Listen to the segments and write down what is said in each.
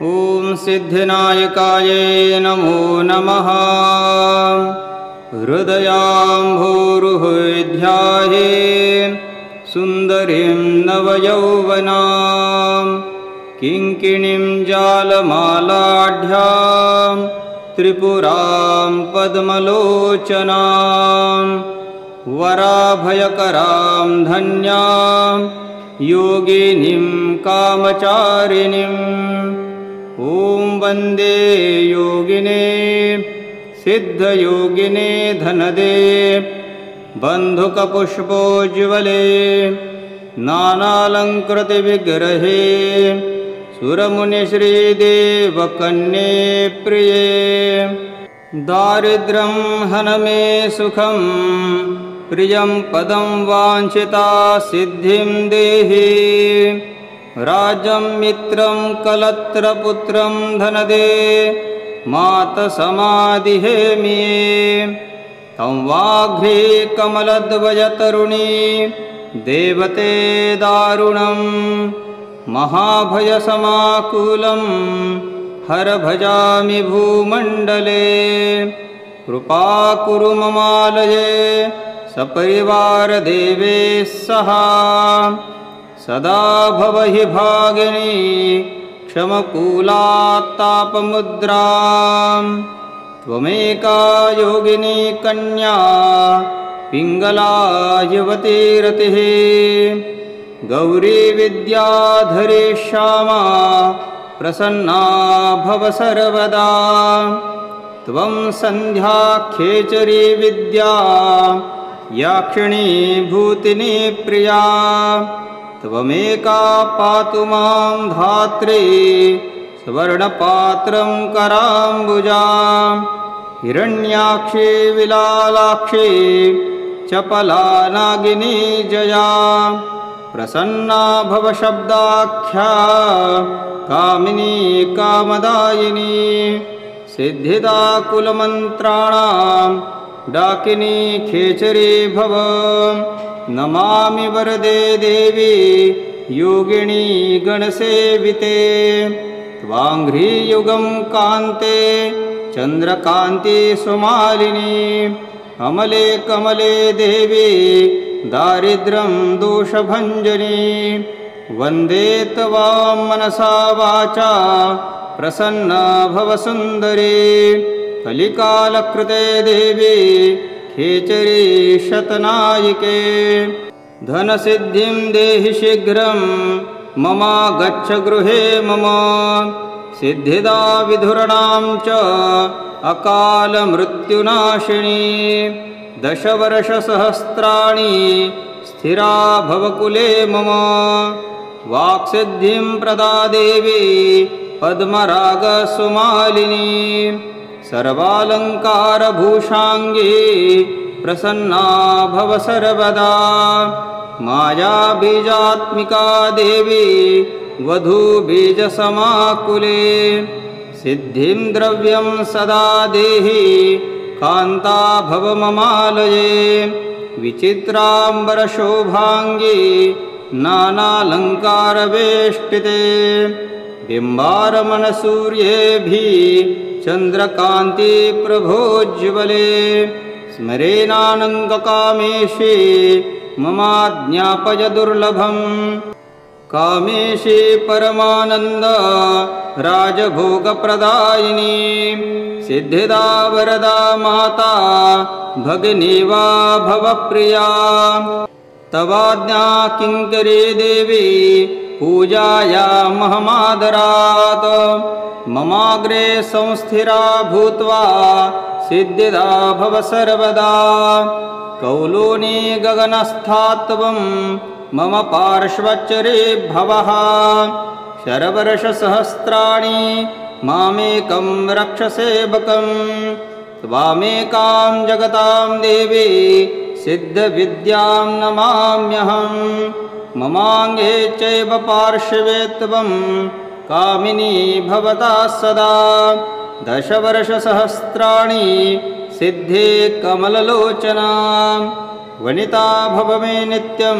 ॐ सिद्धिनायकाय नमो नमः। हृदयाम्भोरुहध्याये सुन्दरीं नवयौवनां किङ्किणीं जालमालाढ्यां त्रिपुरां पद्मलोचनां वराभयकरां धन्यां योगिनीं कामचारिणीम्। ॐ वन्दे योगिने सिद्धयोगिने धनदे बन्धुकपुष्पोज्ज्वले नानालङ्कृतविग्रहे सुरमुनिश्रीदेवकन्ये प्रिये। दारिद्र्यं हनमे सुखं प्रियं पदं वाञ्छिता सिद्धिं देहि। राज्यं मित्रं कलत्रपुत्रं धनदे मातसमाधिहेमिये। तं वाघ्रे कमलद्वयतरुणी देवते दारुणं महाभयसमाकुलं हर भजामि भूमण्डले। कृपा कुरु ममालये सपरिवारदेवे सह सदा भव हि भागिनी क्षमकूलात्तापमुद्रां। त्वमेका योगिनी कन्या पिङ्गला युवती रतिः। गौरी विद्याधरी श्यामा प्रसन्ना भव सर्वदा। त्वं सन्ध्या खेचरी विद्या याक्षिणी भूतिनी प्रिया। त्वमेका पातु मां धात्री स्वर्णपात्रं कराम्बुजा। हिरण्याक्षी विलालाक्षी चपला नागिनी जया। प्रसन्ना भव शब्दाख्या कामिनी कामदायिनी। सिद्धिदा कुलमन्त्राणां डाकिनी खेचरी भव। नमामि वरदे देवी योगिनी गणसेविते। त्वाङ्घ्रियुगं कान्ते चन्द्रकान्ति सुमालिनी। अमले कमले देवी दारिद्र्यं दोषभञ्जनी। वन्दे त्वां मनसा वाचा प्रसन्ना भव सुन्दरी। कलिकालकृते देवी खेचरी शतनायिके। धनसिद्धिं देहि शीघ्रं ममा गच्छ गृहे मम। सिद्धिदा विधुराणां च अकालमृत्युनाशिनी। 10 वर्षसहस्राणि स्थिरा भवकुले मम। वाक्सिद्धिं प्रदा देवी पद्मरागसुमालिनी। सर्वालङ्कारभूषाङ्गी प्रसन्ना भव सर्वदा। मायाबीजात्मिका देवी वधूबीजसमाकुले। सिद्धिं द्रव्यं सदा देहि कान्ता भव ममालये। विचित्राम्बरशोभाङ्गी नानालङ्कारवेष्टिते। बिम्बारमणसूर्येभिः चन्द्रकान्ति प्रभोज्ज्वले। स्मरेणानन्दकामेशे ममाज्ञापय दुर्लभम्। कामेशे परमानन्द राजभोगप्रदायिनी। सिद्धिदा वरदा माता भगिनी वा भव प्रिया। तवाज्ञा किङ्करी देवी पूजायामहमादरात्। ममाग्रे संस्थिरा भूत्वा सिद्धिदा भव सर्वदा। कौलोनी गगनस्था त्वं मम पार्श्वचरे भवः। शरवर्षसहस्राणि मामेकं रक्ष सेवकं। त्वामेकां जगतां देवी सिद्धविद्यां नमाम्यहं। ममाङ्गे चैव पार्श्वे त्वं कामिनी भवता सदा। 10 वर्षसहस्राणि सिद्धे कमललोचना। वनिता भव मे नित्यं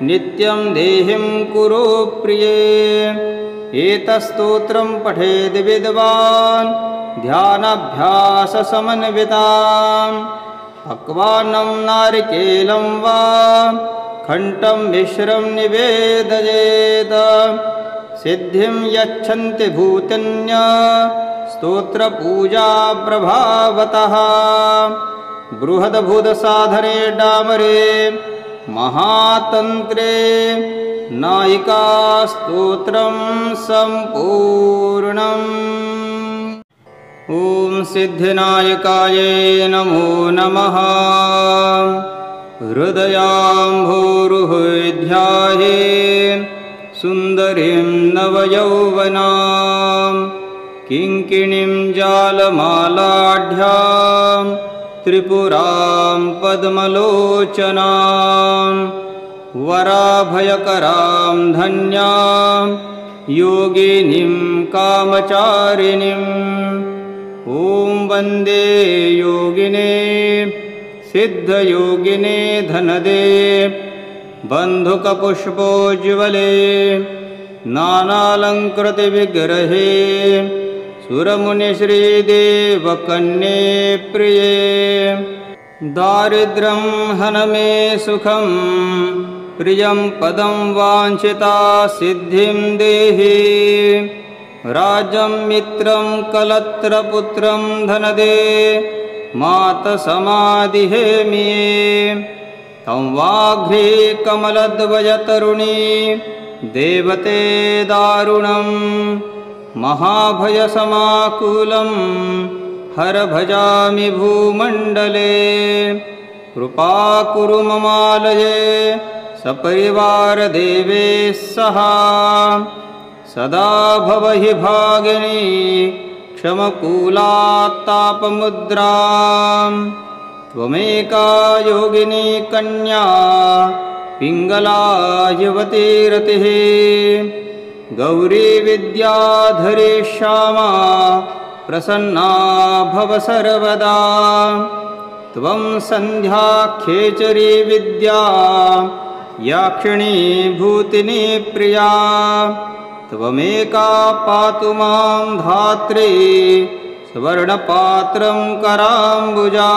नित्यं देहिं कुरु प्रिये। एतत्स्तोत्रं पठेद् विद्वान् ध्यानाभ्याससमन्विताम् पक्वान्नं नारिकेलं वा खण्डं मिश्रं निवेदयेत् सिद्धिं यच्छन्ति भूतन्य स्तोत्रपूजा प्रभावतः बृहद्भूतसाधने डामरे महातन्त्रे नायिकास्तोत्रं सम्पूर्णम्। ॐ सिद्धिनायकायै नमो नमः। हृदयाम्भोरुहध्याये सुन्दरीं नवयौवनां किङ्किणीं जालमालाढ्यां त्रिपुरां पद्मलोचनां वराभयकरां धन्यां योगिनीं कामचारिणीम्। ॐ वन्दे योगिने सिद्धयोगिने धनदे बन्धुकपुष्पोज्ज्वले नानालङ्कृतविग्रहे सुरमुनिश्रीदेवकन्ये प्रिये दारिद्र्यं हन मे सुखं प्रियं पदं वाञ्छिता सिद्धिं देहि राज्यं मित्रं कलत्रपुत्रं धनदे मातसमाधिहेमि तं वाघ्रे कमलद्वयतरुणी देवते दारुणं महाभयसमाकुलं हर भजामि भूमण्डले कृपाकुरु ममालये सपरिवारदेवे सह सदा भवहि भागिनी क्षमकूलात्तापमुद्रां त्वमेका योगिनी कन्या पिङ्गला युवती रतिः गौरी विद्याधरी श्यामा प्रसन्ना भव सर्वदा त्वं सन्ध्या खेचरी विद्या याक्षिणी भूतिनी प्रिया त्वमेका पातु मां धात्री सुवर्णपात्रं कराम्बुजा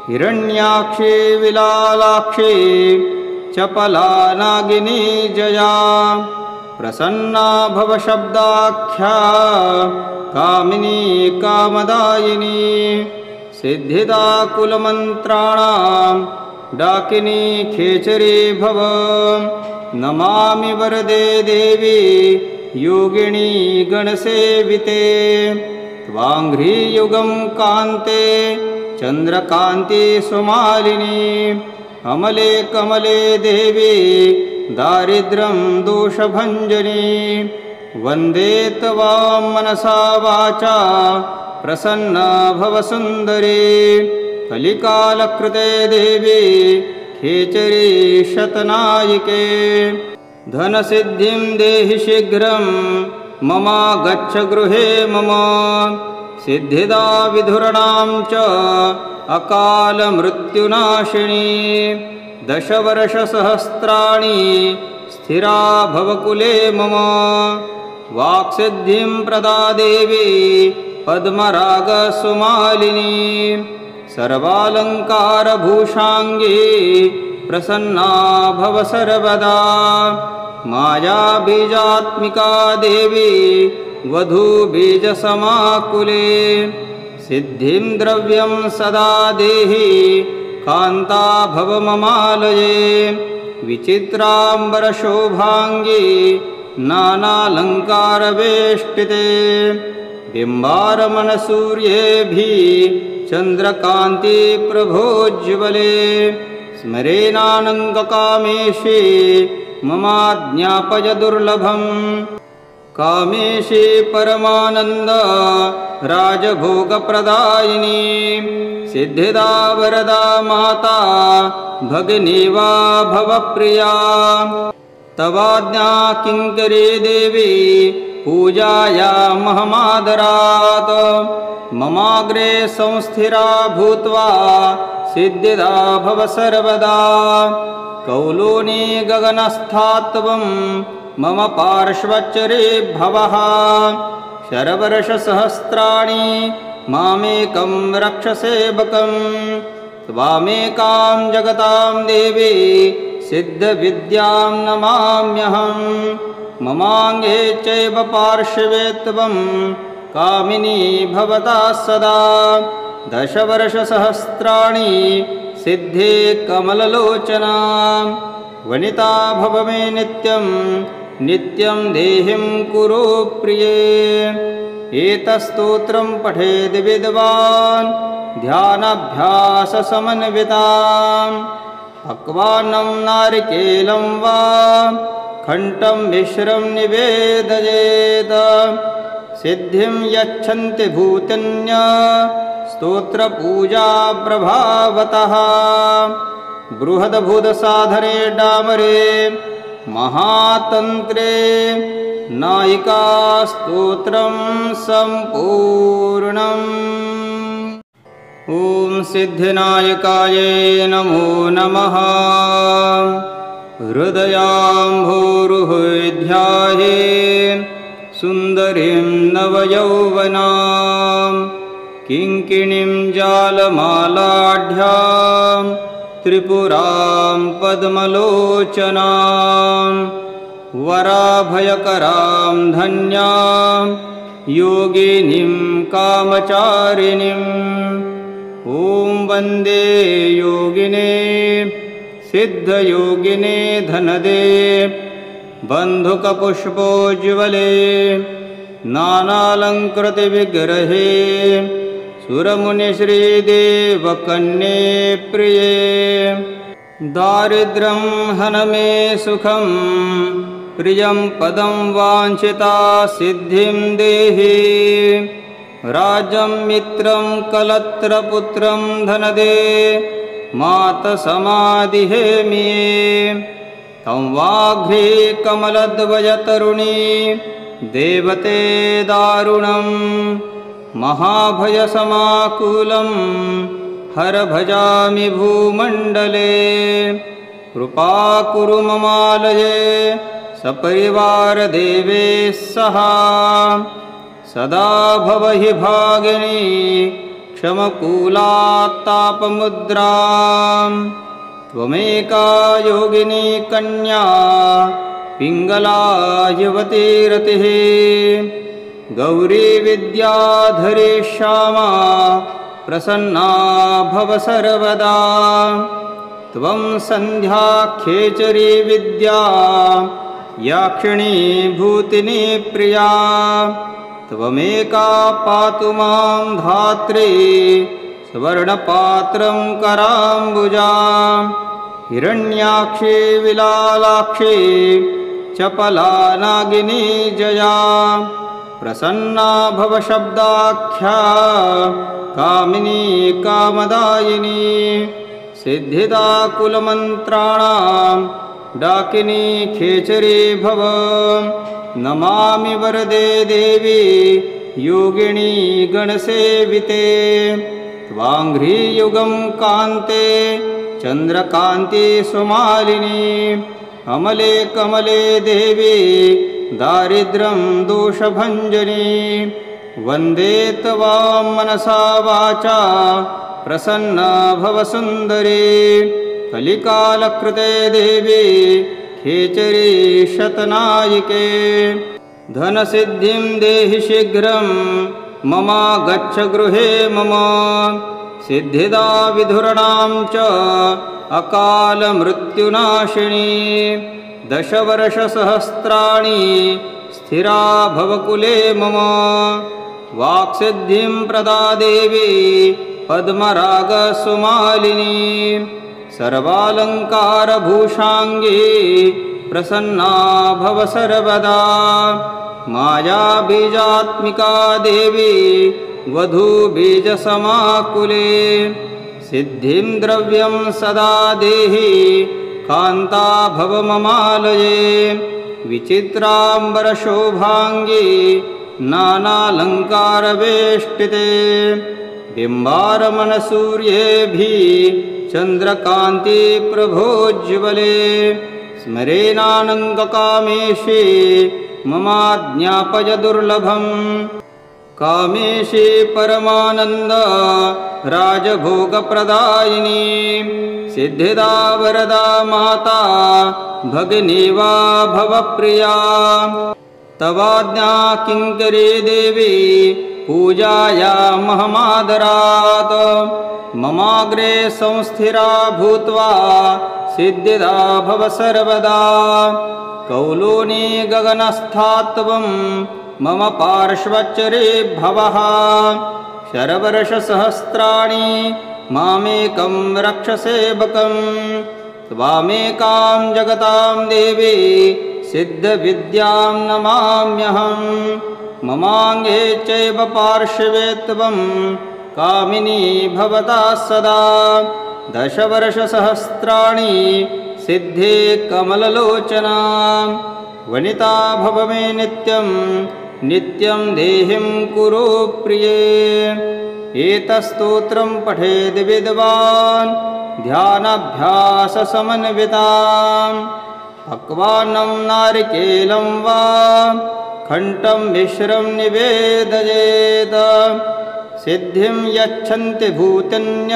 हिरण्याक्षी विलालाक्षी चपला नागिनी जया प्रसन्ना भव शब्दाख्या कामिनी कामदायिनी सिद्धिदा कुलमन्त्राणां डाकिनी खेचरी भव नमामि वरदे देवी योगिनी गणसेविते त्वाङ्घ्रियुगं कान्ते चन्द्रकान्ति सुमालिनी अमले कमले देवी दारिद्र्यं दोषभञ्जनी वन्दे त्वां मनसा वाचा प्रसन्ना भव सुन्दरी कलिकालकृते देवी खेचरी शतनायिके धनसिद्धिं देहि शीघ्रं मम गच्छ गृहे मम सिद्धिदा विधुराणां च अकालमृत्युनाशिनी 10 वर्षसहस्राणि स्थिरा भवकुले मम वाक्सिद्धिं प्रदा देवी पद्मरागसुमालिनी सर्वालङ्कारभूषाङ्गी प्रसन्ना भव सर्वदा मायाबीजात्मिका देवी वधूबीजसमाकुले सिद्धिं द्रव्यं सदा देहि कान्ता भव ममालये विचित्राम्बरशोभाङ्गी नानालङ्कारवेष्टिते बिम्बारमणसूर्येभिः चन्द्रकान्ति प्रभोज्ज्वले स्मरेणानङ्गकामेशे ममाज्ञापय दुर्लभम् कामेशे परमानन्द राजभोगप्रदायिनी सिद्धिदा वरदा माता भगिनी वा भवप्रिया तवाज्ञा किङ्करी देवी पूजायामहमादरात् ममाग्रे संस्थिरा भूत्वा सिद्धिदा भव सर्वदा कौलोनी गगनस्था त्वं मम पार्श्वचरे भवः शरवर्षसहस्राणि मामेकं रक्षसेवकं त्वामेकां जगतां देवी सिद्धविद्यां नमाम्यहं ममाङ्गे चैव पार्श्वे त्वं कामिनी भवता सदा दशवर्षसहस्राणि सिद्धे कमललोचना वनिता भव मे नित्यं नित्यं देहिं कुरु प्रिये एतस्तोत्रं पठेद् विद्वान् ध्यानाभ्याससमन्विताम् पक्वान्नं नारिकेलं वा खण्डं मिश्रं निवेदयेत् सिद्धिं यच्छन्ति भूतन्य स्तोत्रपूजा प्रभावतः बृहद्भुतसाधने डामरे महातन्त्रे नायिका स्तोत्रं सम्पूर्णम्। ॐ सिद्धिनायकाय नमो नमः। हृदयाम्भोरुहध्याये सुन्दरीं नवयौवनां किङ्किणीं जालमालाढ्यां त्रिपुरां पद्मलोचनां वराभयकरां धन्यां योगिनीं कामचारिणीम् ॐ वन्दे योगिने सिद्धयोगिने धनदे बन्धुकपुष्पोज्ज्वले नानालङ्कृतविग्रहे सुरमुनिश्रीदेवकन्ये प्रिये दारिद्र्यं हन मे सुखं प्रियं पदं वाञ्छिता सिद्धिं देहि राज्यं मित्रं कलत्रपुत्रं धनदे मातसमाधिहेमि तं वाघ्रे कमलद्वयतरुणी देवते दारुणं महाभयसमाकुलं हर भजामि भूमण्डले कृपा कुरु ममालये सपरिवारदेवे सह सदा भव हि भागिनी क्षमकूलात्तापमुद्रां त्वमेका योगिनी कन्या पिङ्गला युवती रतिः गौरी विद्याधरी श्यामा प्रसन्ना भव सर्वदा त्वं सन्ध्या खेचरी विद्या याक्षिणी भूतिनी प्रिया त्वमेका पातु मां धात्री स्वर्णपात्रं कराम्बुजा हिरण्याक्षी विलालाक्षी चपला नागिनी जया प्रसन्ना भव शब्दाख्या कामिनी कामदायिनी सिद्धिदा कुलमन्त्राणां डाकिनी खेचरी भव नमामि वरदे देवी योगिनी गणसेविते त्वाङ्घ्रियुगं कान्ते चन्द्रकान्ति सुमालिनी अमले कमले देवी दारिद्र्यं दोषभञ्जनी वन्दे त्वां मनसा वाचा प्रसन्ना भव सुन्दरी कलिकालकृते देवी खेचरी शतनायिके धनसिद्धिं देहि शीघ्रं मम गच्छ गृहे मम सिद्धिदा विधुराणां च अकालमृत्युनाशिनी दशवर्षसहस्राणि स्थिरा भवकुले मम वाक्सिद्धिं प्रदा देवी पद्मरागसुमालिनी सर्वालङ्कारभूषाङ्गी प्रसन्ना भव सर्वदा मायाबीजात्मिका देवी वधूबीजसमाकुले सिद्धिं द्रव्यं सदा देहि कान्ता भव ममालये विचित्राम्बरशोभाङ्गी नानालङ्कारवेष्टिते बिम्बारमणसूर्येभिः चन्द्रकान्ति प्रभोज्ज्वले स्मरेणानङ्गकामेशे ममाज्ञापय दुर्लभम् कामेशे परमानन्द राजभोगप्रदायिनी सिद्धिदा वरदा माता भगिनी वा भवप्रिया तवाज्ञा किङ्करी देवी पूजायामहमादरात् ममाग्रे संस्थिरा भूत्वा सिद्धिदा भव सर्वदा कौलोनी गगनस्थात्वं मम पार्श्वचरे भवः शरवर्षसहस्राणि मामेकं रक्षसेवकं त्वामेकां जगतां देवी सिद्धविद्यां नमाम्यहं ममाङ्गे चैव पार्श्वे त्वं कामिनी भवता सदा दशवर्षसहस्राणि सिद्धे कमललोचना वनिता भव मे नित्यं नित्यं देहिं कुरु प्रिये एतस्तोत्रं पठेद् विद्वान् ध्यानाभ्याससमन्वितां पक्वान्नं नारिकेलं वा खण्डं मिश्रं निवेदयेत् सिद्धिं यच्छन्ति भूतन्य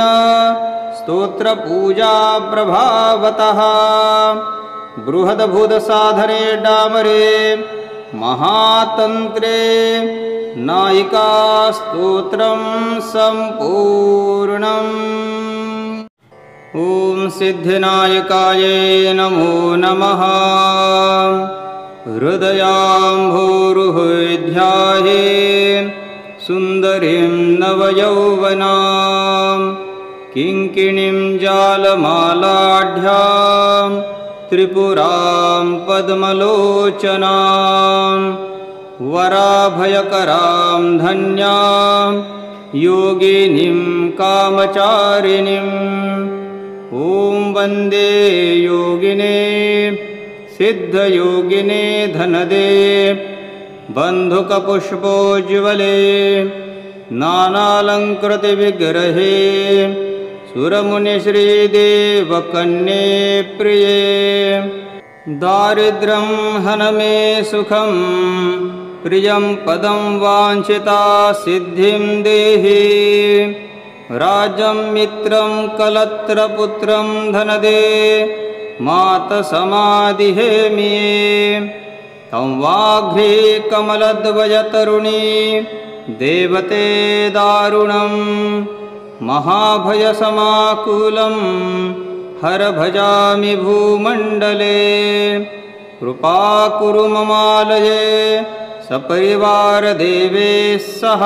स्तोत्रपूजा प्रभावतः बृहद्भूतसाधने डामरे महातन्त्रे नायिका स्तोत्रं सम्पूर्णम् ॐ सिद्धिनायकायै नमो नमः हृदयाम्भोरुहध्याये सुन्दरीं नवयौवनां किङ्किणीं जालमालाढ्यां त्रिपुरां पद्मलोचनां वराभयकरां धन्यां योगिनीं कामचारिणीं ॐ वन्दे योगिने सिद्धयोगिने धनदे बन्धुकपुष्पोज्ज्वले नानालङ्कृतिविग्रहे सुरमुनिश्रीदेवकन्ये प्रिये दारिद्र्यं हन मे सुखं प्रियं पदं वाञ्छिता सिद्धिं देहि राज्यं मित्रं कलत्रपुत्रं धनदे मातसमाधिहेमि तं वाघ्रे कमलद्वयतरुणी देवते दारुणं महाभयसमाकुलं हर भजामि भूमण्डले कृपा कुरु ममालये सपरिवारदेवे सह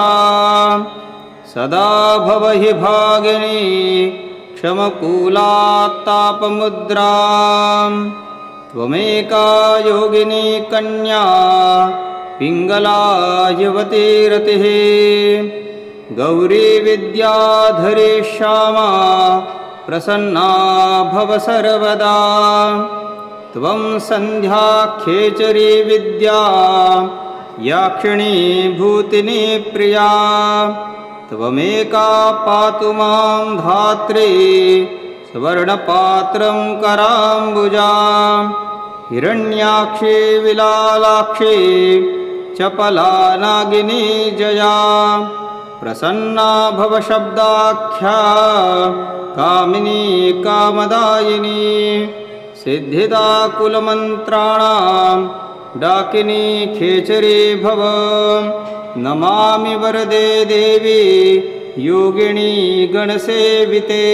सदा भव हि भागिनी क्षमकूलात्तापमुद्रां त्वमेका योगिनी कन्या पिङ्गला युवती रतिः गौरी विद्याधरी श्यामा प्रसन्ना भव सर्वदा त्वं सन्ध्या खेचरी विद्या याक्षिणी भूतिनी प्रिया त्वमेका पातु मां धात्री स्वर्णपात्रं कराम्बुजा हिरण्याक्षी विलालाक्षी चपला नागिनी जया प्रसन्ना भव शब्दाख्या कामिनी कामदायिनी सिद्धिदा कुलमन्त्राणां डाकिनी खेचरी भव नमामि वरदे देवी योगिनी गणसेविते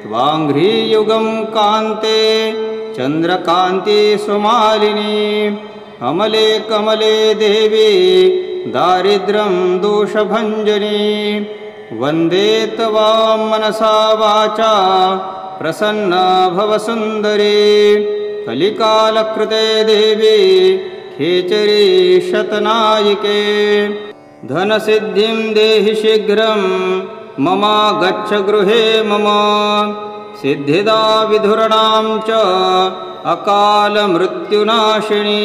त्वाङ्घ्रियुगं कान्ते चन्द्रकान्ति सुमालिनी अमले कमले देवी दारिद्र्यं दोषभञ्जनी वन्दे त्वां मनसा वाचा प्रसन्ना भव सुन्दरी कलिकालकृते देवी खेचरी शतनायिके धनसिद्धिं देहि शीघ्रं ममा गच्छ गृहे मम सिद्धिदा विधुराणां च अकालमृत्युनाशिनी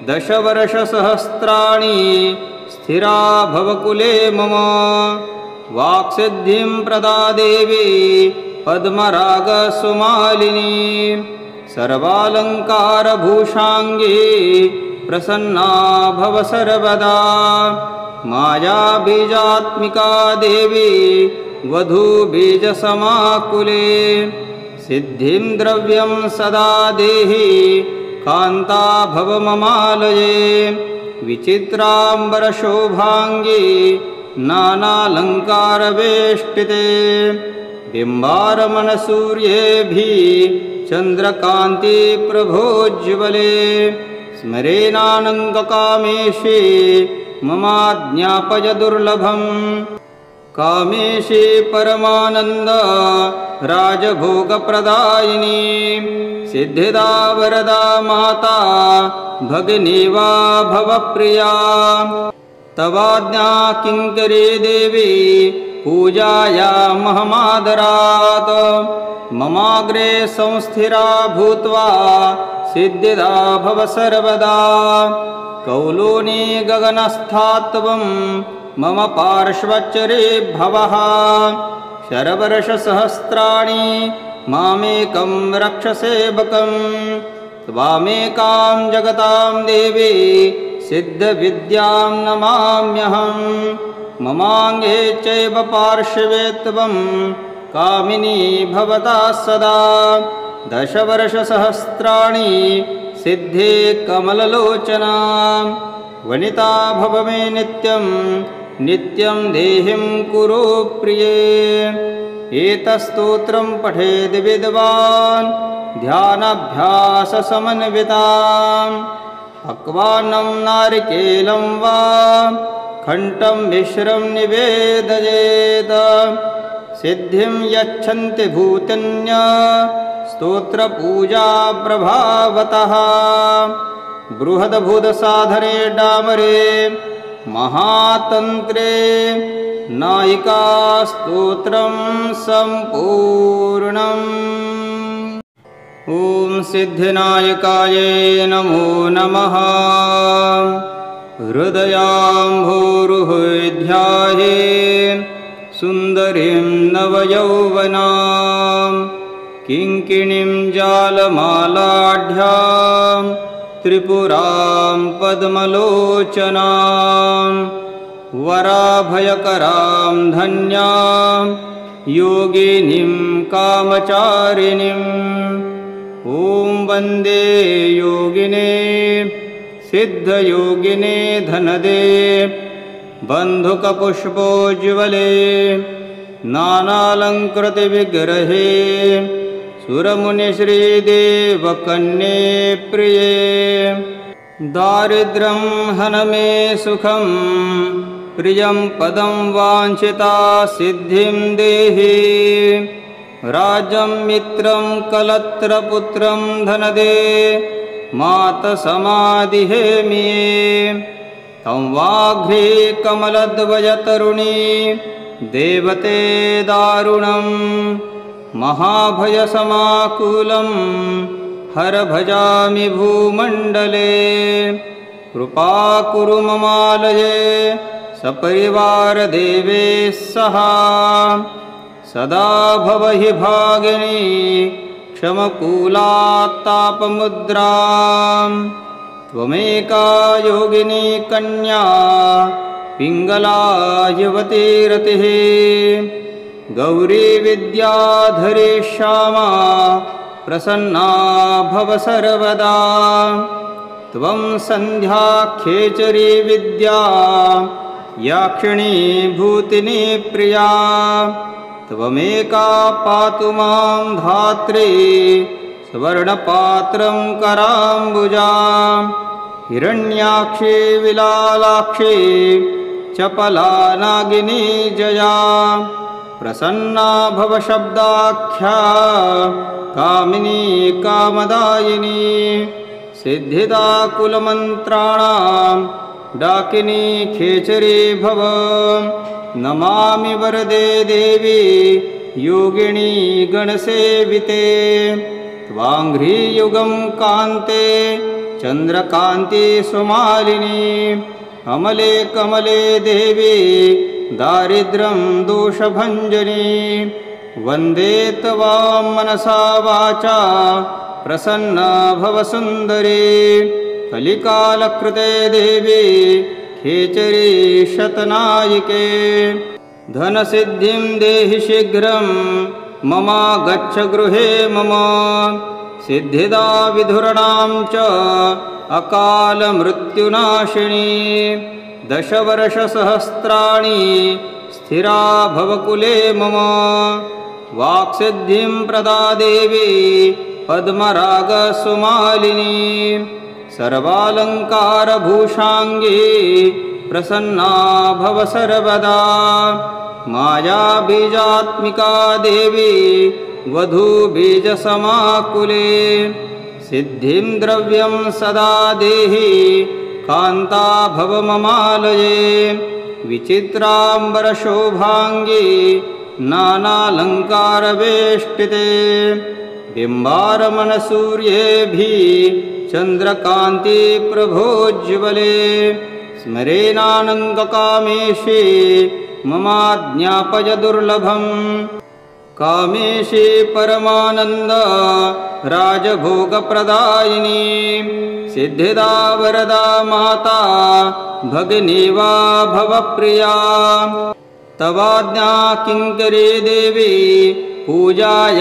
दशवर्षसहस्राणि स्थिरा भवकुले मम वाक्सिद्धिं प्रदा देवी पद्मरागसुमालिनी सर्वालङ्कारभूषाङ्गी प्रसन्ना भव सर्वदा। मायाबीजात्मिका देवी वधूबीजसमाकुले सिद्धिं द्रव्यं सदा देहि कान्ता भव ममालये। विचित्राम्बरशोभाङ्गी नानालङ्कारवेष्टिते बिम्बारमणसूर्येभिः चन्द्रकान्ति प्रभोज्ज्वले। स्मरेणानन्दकामेशे ममाज्ञापय दुर्लभम्। कामेशे परमानन्द राजभोगप्रदायिनी सिद्धिदा वरदा माता भगिनी वा भवप्रिया। तवाज्ञा किङ्करी देवी पूजायामहमादरात्। ममाग्रे संस्थिरा भूत्वा सिद्धिदा भव सर्वदा। कौलोनी गगनस्था त्वं मम पार्श्वचरे भवः। शरवर्षसहस्राणि मामेकं रक्ष सेवकं। त्वामेकां जगतां देवी सिद्धविद्यां नमाम्यहम्। ममाङ्गे चैव पार्श्वे त्वं कामिनी भवता सदा। दशवर्षसहस्राणि सिद्धे कमललोचना। वनिता भव मे नित्यं नित्यं देहिं कुरु प्रिये। एतत्स्तोत्रं पठेद् विद्वान् ध्यानाभ्याससमन्विताम्। पक्वान्नं नारिकेलं वा खण्डं मिश्रं निवेदयेत्। सिद्धिं यच्छन्ति भूतन्य स्तोत्रपूजा प्रभावतः। बृहद्भुतसाधने डामरे महातन्त्रे नायिका स्तोत्रं सम्पूर्णम्। ॐ सिद्धिनायकायै नमो नमः। हृदयाम्भोरुहध्याये सुन्दरीं नवयौवनां किङ्किणीं जालमालाढ्यां त्रिपुरां पद्मलोचनां वराभयकरां धन्यां योगिनीं कामचारिणीम्। ॐ वन्दे योगिने सिद्धयोगिने धनदे बन्धुकपुष्पोज्ज्वले नानालङ्कृतविग्रहे सुरमुनिश्रीदेवकन्ये प्रिये। दारिद्र्यं हन मे सुखं प्रियं पदं वाञ्छिता सिद्धिं देहि। राज्यं मित्रं कलत्रपुत्रं धनदे मातसमाधिहेमि। तं वाघ्रे कमलद्वयतरुणी देवते दारुणं महाभयसमाकुलं हर भजामि भूमण्डले। कृपा कुरु ममालये सपरिवारदेवे सह। सदा भव हि भागिनी क्षमकूलात्तापमुद्रां। त्वमेका योगिनी कन्या पिङ्गला युवती रतिः। गौरी विद्याधरी श्यामा प्रसन्ना भव सर्वदा। त्वं सन्ध्या खेचरी विद्या याक्षिणी भूतिनी प्रिया। त्वमेका पातु मां धात्री स्वर्णपात्रं कराम्बुजा। हिरण्याक्षी विलालाक्षी चपला नागिनी जया। प्रसन्ना भव शब्दाख्या कामिनी कामदायिनी। सिद्धिदा कुलमन्त्राणां डाकिनी खेचरी भव। नमामि वरदे देवी योगिनी गणसेविते। त्वाङ्घ्रियुगं कान्ते चन्द्रकान्ति सुमालिनी। अमले कमले देवी दारिद्र्यं दोषभञ्जनी। वन्दे त्वां मनसा वाचा प्रसन्ना भव सुन्दरी कलिकालकृते देवी खेचरी शतनायिके धनसिद्धिं देहि शीघ्रं मम गच्छ गृहे मम सिद्धिदा विधुराणां च अकालमृत्युनाशिनी 10 वर्षसहस्राणि स्थिरा भवकुले मम वाक्सिद्धिं प्रदा देवी पद्मरागसुमालिनी सर्वालङ्कारभूषाङ्गी प्रसन्ना भव सर्वदा मायाबीजात्मिका देवी वधूबीजसमाकुले सिद्धिं द्रव्यं सदा देहि कान्ता भव ममालये विचित्राम्बरशोभाङ्गी नानालङ्कारवेष्टिते बिम्बारमणसूर्येभिः चन्द्रकान्ति प्रभोज्ज्वले स्मरेनानन्दकामेशे ममाज्ञापय दुर्लभम् कामेशे परमानन्द राजभोगप्रदायिनी सिद्धिदा वरदा माता भगिनी वा भवप्रिया तवाज्ञा किङ्करी देवी पूजायामहमादरात्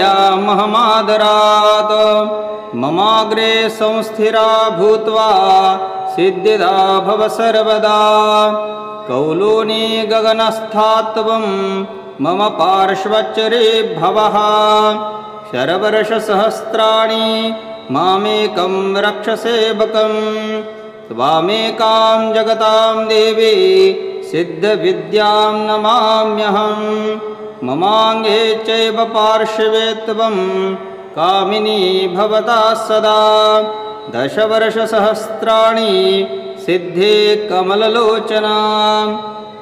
ममाग्रे संस्थिरा भूत्वा सिद्धिदा भव सर्वदा कौलोनी गगनस्थात्वं मम पार्श्वचरे भवः शरवर्षसहस्राणि मामेकं रक्षसेवकं त्वामेकां जगतां देवी सिद्धविद्यां नमाम्यहं ममाङ्गे चैव पार्श्वे त्वं कामिनी भवता सदा 10 वर्षसहस्राणि सिद्धे कमललोचना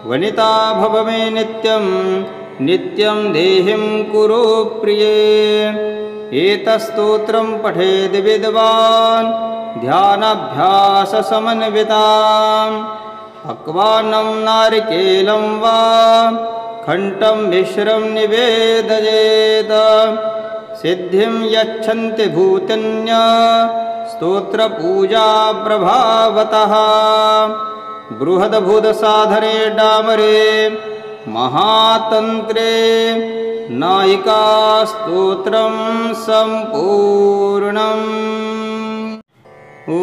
वनिता भव मे नित्यं नित्यं देहिं कुरु प्रिये एतस्तोत्रं पठेद् विद्वान् ध्यानाभ्याससमन्वितां पक्वान्नं नारिकेलं वा खण्डं मिश्रं निवेदयेत् सिद्धिं यच्छन्ति भूतन्य स्तोत्रपूजा प्रभावतः बृहद्भुतसाधने डामरे महातन्त्रे नायिका स्तोत्रं सम्पूर्णम् ॐ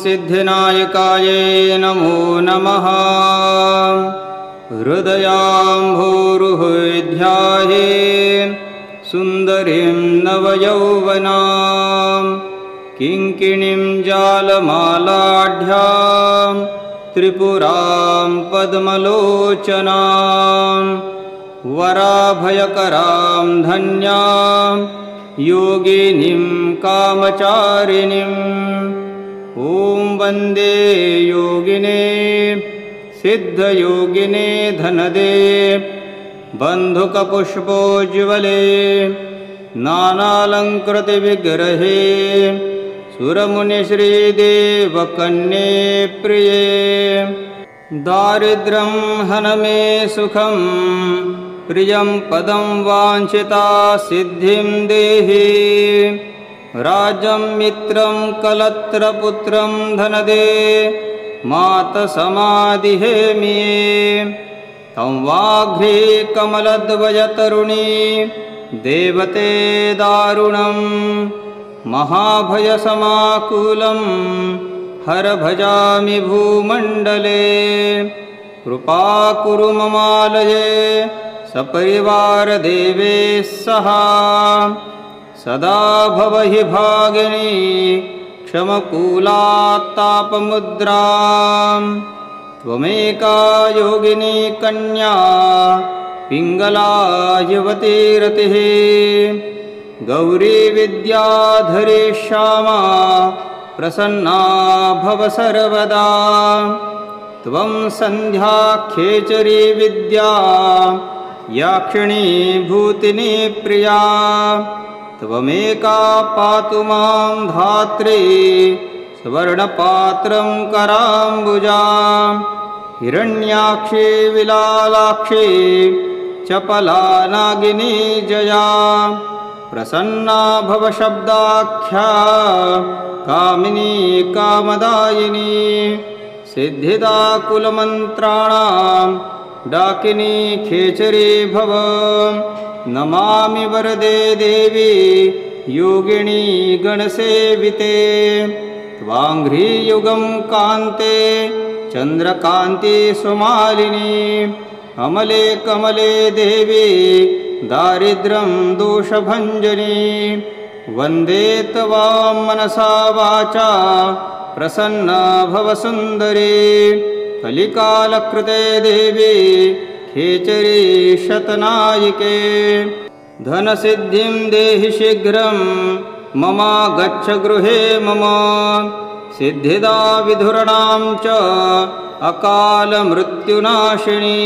सिद्धिनायकायै नमो नमः हृदयाम्भोरुहध्याये सुन्दरीं नवयौवनां किङ्किणीं जालमालाढ्यां त्रिपुरां पद्मलोचनां वराभयकरां धन्यां योगिनीं कामचारिणीम् ॐ वन्दे योगिने सिद्धयोगिने धनदे बन्धुकपुष्पोज्ज्वले नानालङ्कृतविग्रहे सुरमुनिश्रीदेवकन्ये प्रिये दारिद्र्यं हन मे सुखं प्रियं पदं वाञ्छिता सिद्धिं देहि राज्यं मित्रं कलत्रपुत्रं धनदे मातसमाधिहेमि तं वाघ्रे कमलद्वयतरुणी देवते दारुणं महाभयसमाकुलं हर भजामि भूमण्डले कृपा कुरु ममालये सपरिवारदेवे सह सदा भवहि भागिनी क्षमकूलात्तापमुद्रां त्वमेका योगिनी कन्या पिङ्गला युवती रतिः गौरी विद्याधरी श्यामा प्रसन्ना भव सर्वदा त्वं सन्ध्या खेचरी विद्या याक्षिणी भूतिनी प्रिया त्वमेका पातु मां धात्री स्वर्णपात्रं कराम्बुजा हिरण्याक्षी विलालाक्षी चपला नागिनी जया प्रसन्ना भवशब्दाख्या कामिनी कामदायिनी सिद्धिदा कुलमन्त्राणां डाकिनी खेचरी भव नमामि वरदे देवी योगिनी गणसेविते त्वाङ्घ्रियुगं कान्ते चन्द्रकान्ति सुमालिनी अमले कमले देवी दारिद्र्यं दोषभञ्जनी वन्दे त्वां मनसा वाचा प्रसन्ना भवसुन्दरी कलिकालकृते देवी खेचरी शतनायिके धनसिद्धिं देहि शीघ्रं मम गच्छ गृहे मम सिद्धिदा विधुराणां च अकालमृत्युनाशिनी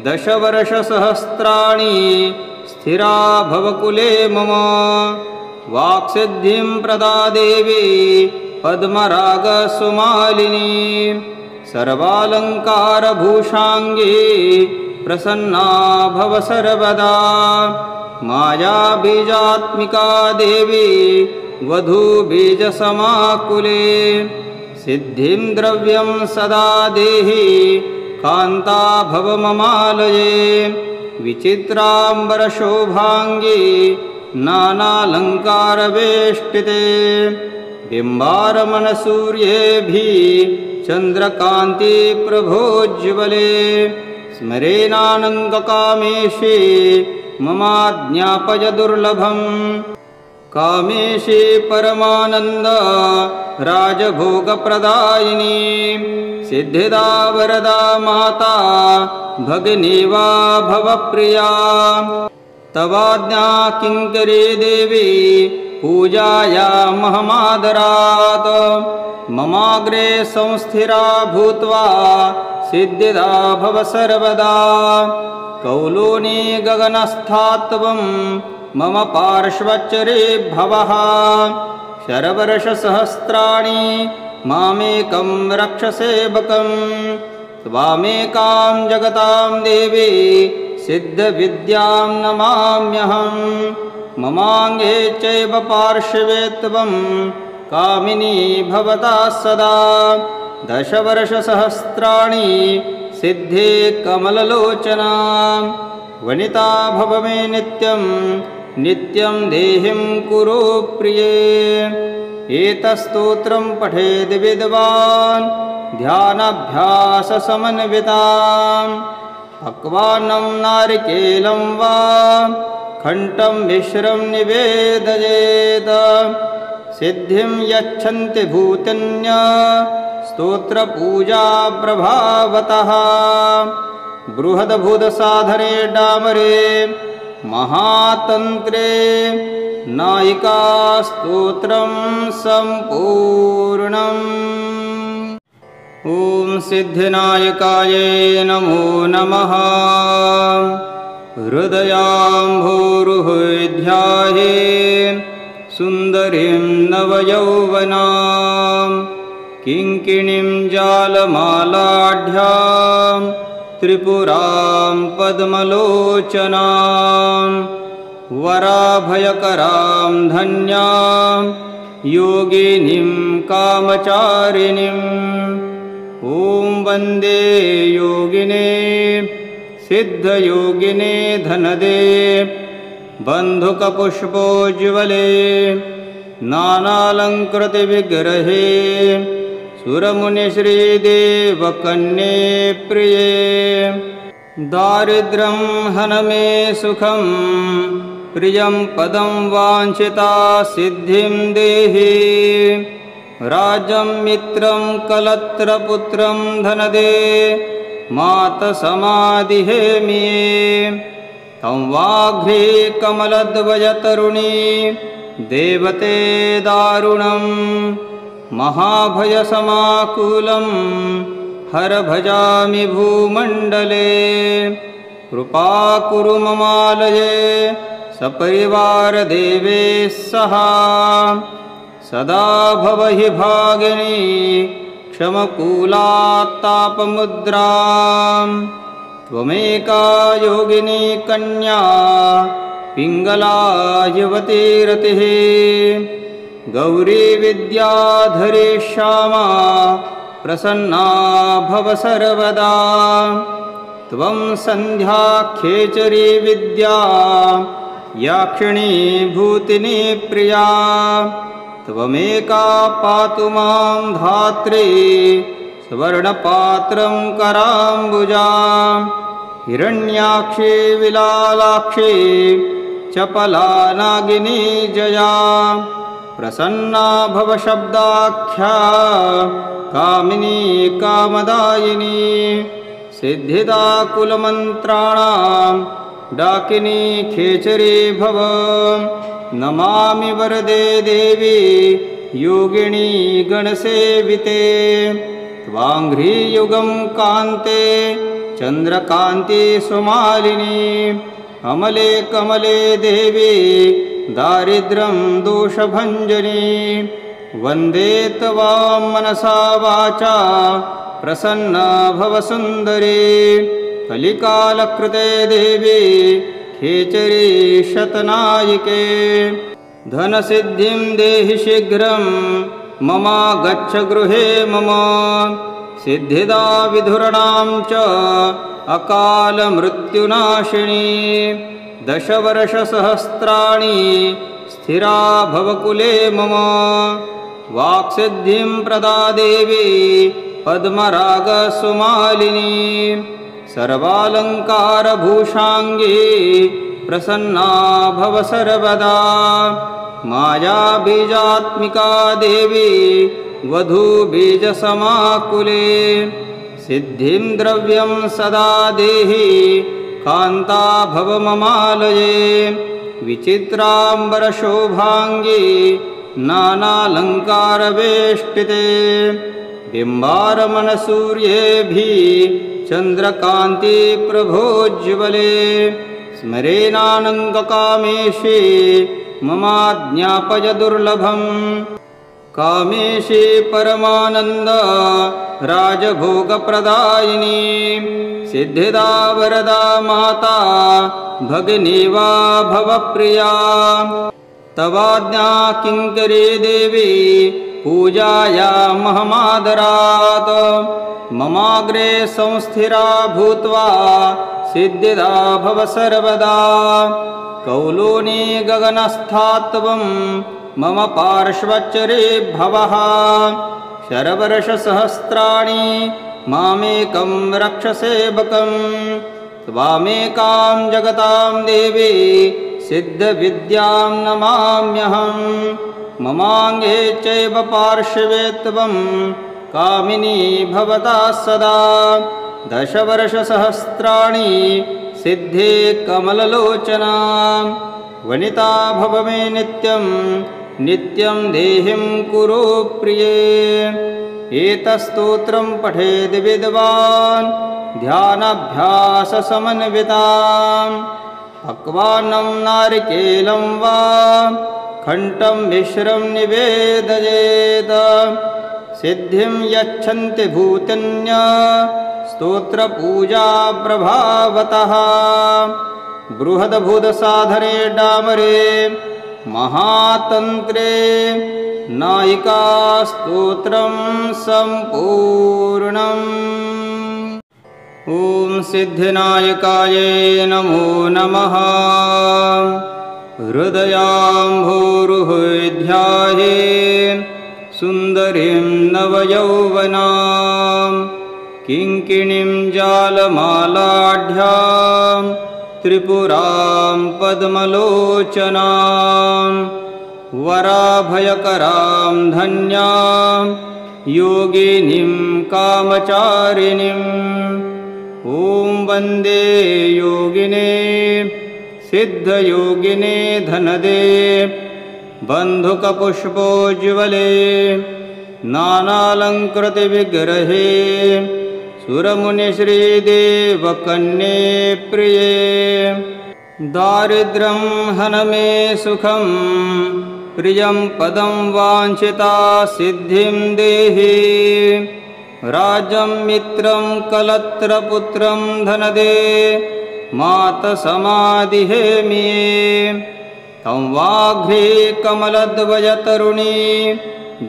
10 वर्षसहस्राणि स्थिरा भवकुले मम वाक्सिद्धिं प्रदा देवी पद्मरागसुमालिनी सर्वालङ्कारभूषाङ्गी प्रसन्ना भव सर्वदा मायाबीजात्मिका देवी वधूबीजसमाकुले सिद्धिं द्रव्यं सदा देहि कान्ता भव ममालये विचित्राम्बरशोभाङ्गी नानालङ्कारवेष्टिते बिम्बारमणसूर्येभिः चन्द्रकान्ति प्रभोज्ज्वले स्मरेणानन्दकामेशे ममाज्ञापय दुर्लभम् कामेशे परमानन्द राजभोगप्रदायिनी सिद्धिदा वरदा माता भगिनी वा भवप्रिया तवाज्ञा किङ्करी देवी पूजायामहमादरात् ममाग्रे संस्थिरा भूत्वा सिद्धिदा भव सर्वदा कौलोनी गगनस्था त्वं मम पार्श्वचरे भवः शरवर्षसहस्राणि मामेकं रक्षसेवकं त्वामेकां जगतां देवी सिद्धविद्यां नमाम्यहं ममाङ्गे चैव पार्श्वे त्वं कामिनी भवता सदा 10 वर्षसहस्राणि सिद्धे कमललोचना वनिता भव मे नित्यं नित्यं देहिं कुरु प्रिये एतस्तोत्रं पठेद् विद्वान् ध्यानाभ्याससमन्विताम् पक्वान्नं नारिकेलं वा खण्डं मिश्रं निवेदयेत् सिद्धिं यच्छन्ति भूतन्य स्तोत्रपूजा प्रभावतः बृहद्भुतसाधने डामरे महातन्त्रे नायिका स्तोत्रं सम्पूर्णम् ॐ सिद्धिनायकायै नमो नमः हृदयाम्भोरुहध्याये सुन्दरीं नवयौवनां किङ्किणीं जालमालाढ्यां त्रिपुरां पद्मलोचनां वराभयकरां धन्यां योगिनीं कामचारिणीम् ॐ वन्दे योगिने सिद्धयोगिने धनदे बन्धुकपुष्पोज्ज्वले नानालङ्कृतविग्रहे सुरमुनिश्रीदेवकन्ये प्रिये दारिद्र्यं हन मे सुखं प्रियं पदं वाञ्छिता सिद्धिं देहि राजं मित्रं कलत्रपुत्रं धनदे मातसमाधिहेमि तं वाघ्रे कमलद्वयतरुणी देवते दारुणं महाभयसमाकुलं हर भजामि भूमण्डले कृपाकुरु ममालये सपरिवारदेवे सह सदा भव हि भागिनी क्षमकूलात्तापमुद्रां त्वमेका योगिनी कन्या पिङ्गला युवतीरतिः गौरी विद्याधरी श्यामा प्रसन्ना भव सर्वदा त्वं सन्ध्या खेचरी विद्या याक्षिणी भूतिनी प्रिया त्वमेका पातु मां धात्री स्वर्णपात्रं कराम्बुजा हिरण्याक्षी विलालाक्षी चपला नागिनी जया प्रसन्ना भव शब्दाख्या कामिनी कामदायिनी सिद्धिदा कुलमन्त्राणां डाकिनी खेचरी भव नमामि वरदे देवी योगिनी गणसेविते त्वाङ्घ्रियुगं कान्ते चन्द्रकान्ति सुमालिनी अमले कमले देवी दारिद्र्यं दोषभञ्जनी वन्दे त्वां मनसा वाचा प्रसन्ना भव सुन्दरी कलिकालकृते देवी खेचरी शतनायिके धनसिद्धिं देहि शीघ्रं ममा गच्छ गृहे मम सिद्धिदा विधुराणां च अकालमृत्युनाशिनी 10 वर्षसहस्राणि स्थिरा भवकुले मम वाक्सिद्धिं प्रदा देवी पद्मरागसुमालिनी सर्वालङ्कारभूषाङ्गी प्रसन्ना भव सर्वदा मायाबीजात्मिका देवी वधूबीजसमाकुले सिद्धिं द्रव्यं सदा देहि कान्ता भव ममालये विचित्राम्बरशोभाङ्गी नानालङ्कारवेष्टिते बिम्बारमणसूर्येभिः चन्द्रकान्ति प्रभोज्ज्वले स्मरेणानन्दकामेशे ममाज्ञापय दुर्लभम् कामेशे परमानन्द राजभोगप्रदायिनी सिद्धिदा वरदा माता भगिनी वा भवप्रिया तवाज्ञा किङ्करी देवी पूजायामहमादरात् ममाग्रे संस्थिरा भूत्वा सिद्धिदा भव सर्वदा कौलोनी गगनस्थात्वं मम पार्श्वचरे भवः शरवर्षसहस्राणि मामेकं रक्षसेवकं त्वामेकां जगतां देवी सिद्धविद्यां नमाम्यहं ममाङ्गे चैव पार्श्वे त्वं कामिनी भवता सदा 10 वर्षसहस्राणि सिद्धे कमललोचना वनिता भव मे नित्यं नित्यं देहिं कुरु प्रिये एतस्तोत्रं पठेद् विद्वान् ध्यानाभ्याससमन्विताम् पक्वान्नं नारिकेलं वा खण्डं मिश्रं निवेदयेत् सिद्धिं यच्छन्ति भूतन्य स्तोत्रपूजा प्रभावतः बृहद्भुतसाधने डामरे महातन्त्रे नायिका स्तोत्रं सम्पूर्णम् ॐ सिद्धिनायकायै नमो नमः हृदयाम्भोरुहध्याये सुन्दरीं नवयौवनां किङ्किणीं जालमालाढ्यां त्रिपुरां पद्मलोचनां वराभयकरां धन्यां योगिनीं कामचारिणीं ॐ वन्दे योगिने सिद्धयोगिने धनदे बन्धुकपुष्पोज्ज्वले नानालङ्कृतविग्रहे सुरमुनिश्रीदेवकन्ये प्रिये दारिद्र्यं हनमे सुखं प्रियं पदं वाञ्छिता सिद्धिं देहि राज्यं मित्रं कलत्रपुत्रं धनदे मातसमाधिहेमिये तं वाघ्रे कमलध्वजतरुणी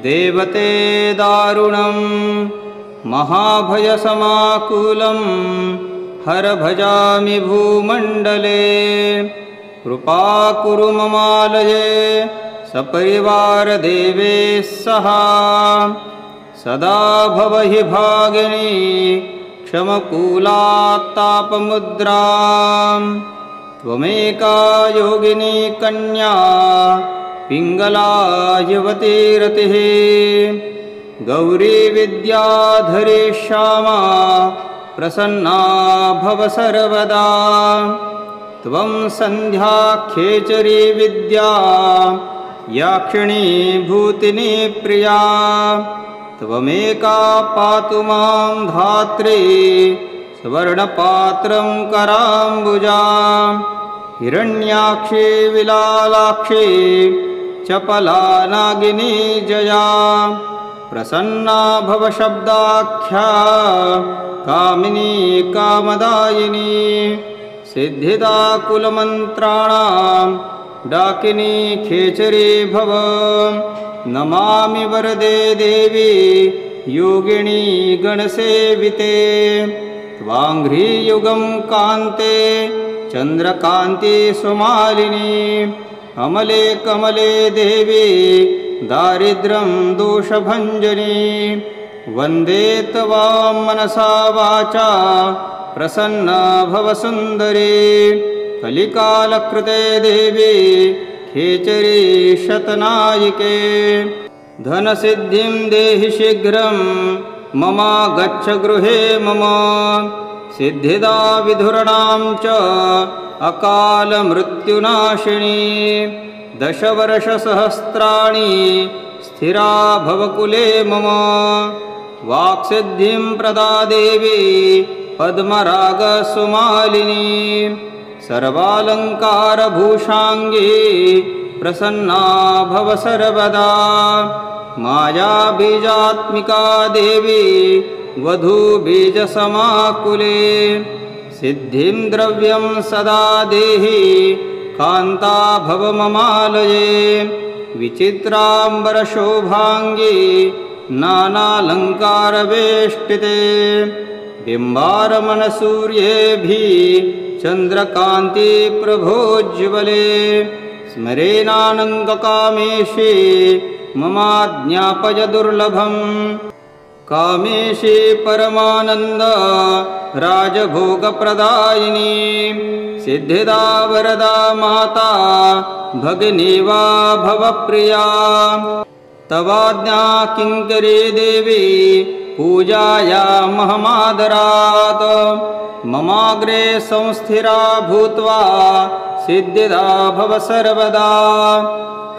देवते दारुणं महाभयसमाकुलं हर भजामि भूमण्डले कृपाकुरु ममालये सपरिवारदेवैः सह सदा भव हि भागिनी क्षमकूलात्तापमुद्रां त्वमेका योगिनी कन्या पिङ्गला युवती रतिः गौरी विद्याधरी श्यामा प्रसन्ना भव सर्वदा त्वं सन्ध्या खेचरी विद्या याक्षिणी भूतिनी प्रिया त्वमेका पातु मां धात्री सुवर्णपात्रं कराम्बुजा हिरण्याक्षी विलालाक्षी चपला नागिनी जया प्रसन्ना भव शब्दाख्या कामिनी कामदायिनी सिद्धिदा कुलमन्त्राणां डाकिनी खेचरी भव नमामि वरदे देवी योगिनी गणसेविते त्वाङ्घ्रियुगं कान्ते चन्द्रकान्ति सुमालिनी अमले कमले देवी दारिद्र्यं दोषभञ्जनी वन्दे त्वां मनसा वाचा प्रसन्ना भव सुन्दरी कलिकालकृते देवी खेचरी शतनायिके धनसिद्धिं देहि शीघ्रं मम गच्छ गृहे मम सिद्धिदा विधुराणां च अकालमृत्युनाशिनी 10 वर्षसहस्राणि स्थिरा भवकुले मम वाक्सिद्धिं प्रदा देवी पद्मरागसुमालिनी सर्वालङ्कारभूषाङ्गी प्रसन्ना भव सर्वदा मायाबीजात्मिका देवी वधूबीजसमाकुले सिद्धिं द्रव्यं सदा देहि कान्ता भव ममालये विचित्राम्बरशोभाङ्गी नानालङ्कारवेष्टिते बिम्बारमणसूर्येभिः चन्द्रकान्ति प्रभोज्ज्वले स्मरेणानङ्गकामेशी ममाज्ञापय दुर्लभम् कामेशी परमानन्द राजभोगप्रदायिनी सिद्धिदा वरदा माता भगिनी वा भवप्रिया तवाज्ञा किङ्करी देवी पूजायामहमादरात् ममाग्रे संस्थिरा भूत्वा सिद्धिदा भव सर्वदा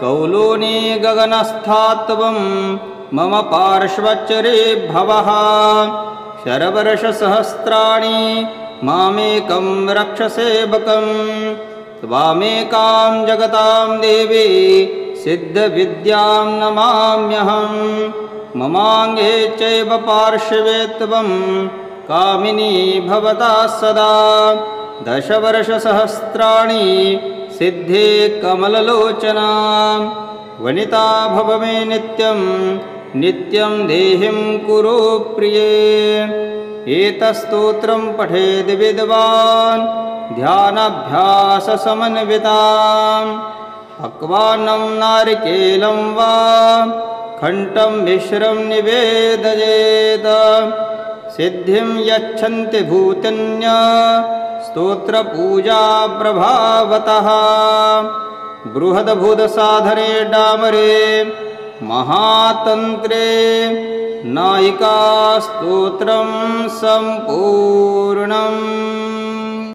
कौलोनी गगनस्थात्वं मम पार्श्वचरे भवः शरवर्षसहस्राणि मामेकं रक्षसेवकं त्वामेकां जगतां देवी सिद्धविद्यां नमाम्यहं ममाङ्गे चैव पार्श्वे त्वं कामिनी भवता सदा 10 वर्षसहस्राणि सिद्धे कमललोचना वनिता भव मे नित्यं नित्यं देहिं कुरु प्रिये एतस्तोत्रं पठेद् विद्वान् ध्यानाभ्याससमन्वितां पक्वान्नं नारिकेलं वा खण्डं मिश्रं निवेदयेत् सिद्धिं यच्छन्ति भूतन्य स्तोत्रपूजा प्रभावतः बृहद्भुतसाधने डामरे महातन्त्रे नायिका स्तोत्रं सम्पूर्णम्।